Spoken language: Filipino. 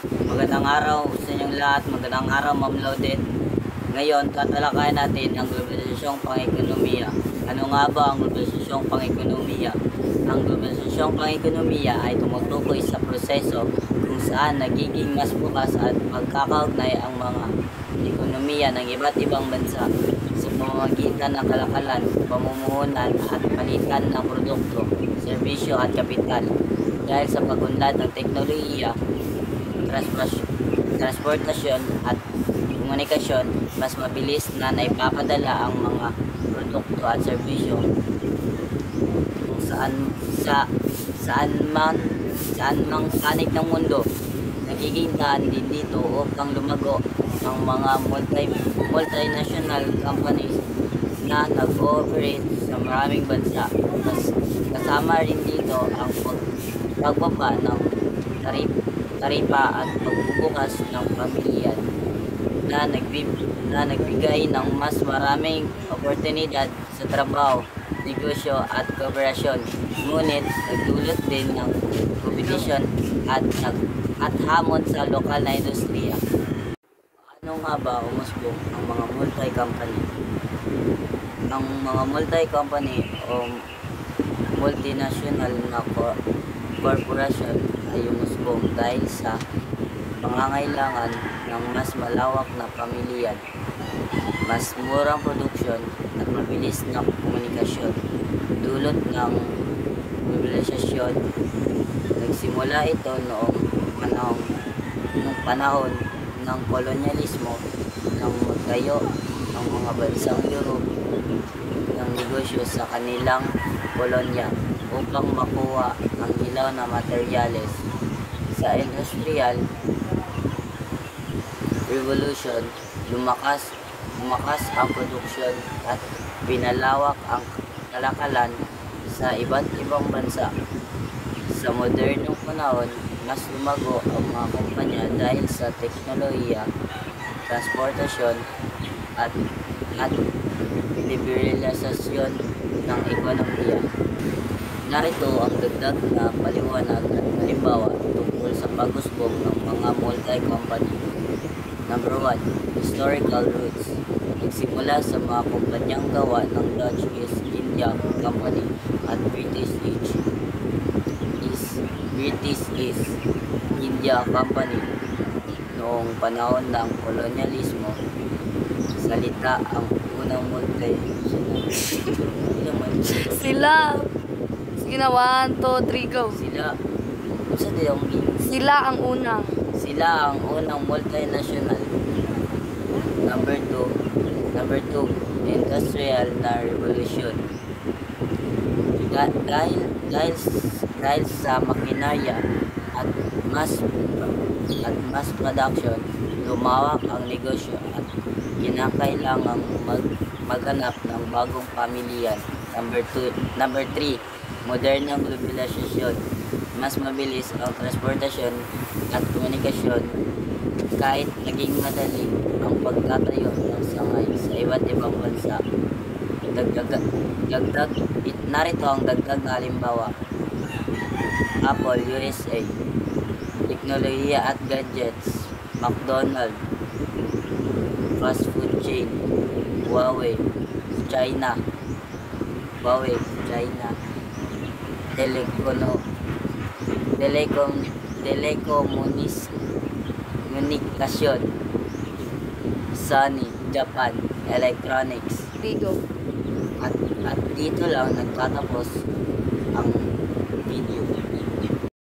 Magandang araw sa inyong lahat, magandang araw Ma'am Lodet. Ngayon, tatalakayan natin ang globalisasyong pang-ekonomiya. Ano nga ba ang globalisasyong pang-ekonomiya? Ang globalisasyong pang-ekonomiya ay tumutukoy sa proseso kung saan nagiging mas bukas at magkakaugnay ang mga ekonomiya ng iba't ibang bansa sa pamamagitan ng kalakalan, pamumuhunan at palitan ng produkto, serbisyo at kapital. Dahil sa pagunlad ng teknolohiya, transportasyon at komunikasyon, mas mabilis na naipapadala ang mga produkto at serbisyo kung saan mang panig ng mundo. Nagiging daan din dito upang lumago ang mga multinational companies na nag-ooperate sa maraming bansa. Kasama rin dito ang pagbaba ng taripa at pagbubukas ng pamilyan na nagbigay ng mas maraming oportunidad sa trabaho, negosyo at kooperasyon. Ngunit nagdulot din ng kompetisyon at hamon sa lokal na industriya. Ano nga ba umusbong ang mga multi-company? Ang mga multi-company o multinational na korporasyon ay umusbong dahil sa pangangailangan ng mas malawak na pamilyan, mas murang produksyon at mabilis na komunikasyon. Dulot ng globalisasyon, nagsimula ito noong panahon ng kolonyalismo nang magtayo ang mga bansang Europe ng negosyo sa kanilang kolonya upang makuha ang ilaw na materyales. Sa industrial revolution, lumakas ang produksyon at pinalawak ang kalakalan sa iba't ibang bansa. Sa modernong panahon, mas lumago ang mga kumpanya dahil sa teknolohiya, transportasyon at liberalisasyon ng ekonomiya. Narito ang dagdag na paliwanag at halimbawa tungkol sa pag-usbong ng mga multi-company. Number 1. Historical roots. Nagsimula sa mga kumpanyang gawa ng Dutch East India Company at British East India Company noong panahon ng kolonyalismo. Salita ang unang Sila. Sige na, 1, 2, 3, go. Sila ang unang multinational. Number 2, industrial na revolution. Dahil sa makinarya at mass production, lumawak ang negosyo at kinakailangang maghanap ng bagong pamilyan. Number 3, modernong globalisasyon. Mas mabilis ang transportasyon at komunikasyon kahit naging madali ang pagtatayo ng sangay sa iba't ibang bansa. Narito ang dagdag na halimbawa. Apple, USA. Teknolohiya at gadgets. McDonald's. Fast food chain. Huawei, China. Telekomunikasyon. Sony, Japan. Electronics. Bigo. At dito lang nagtatapos ang video.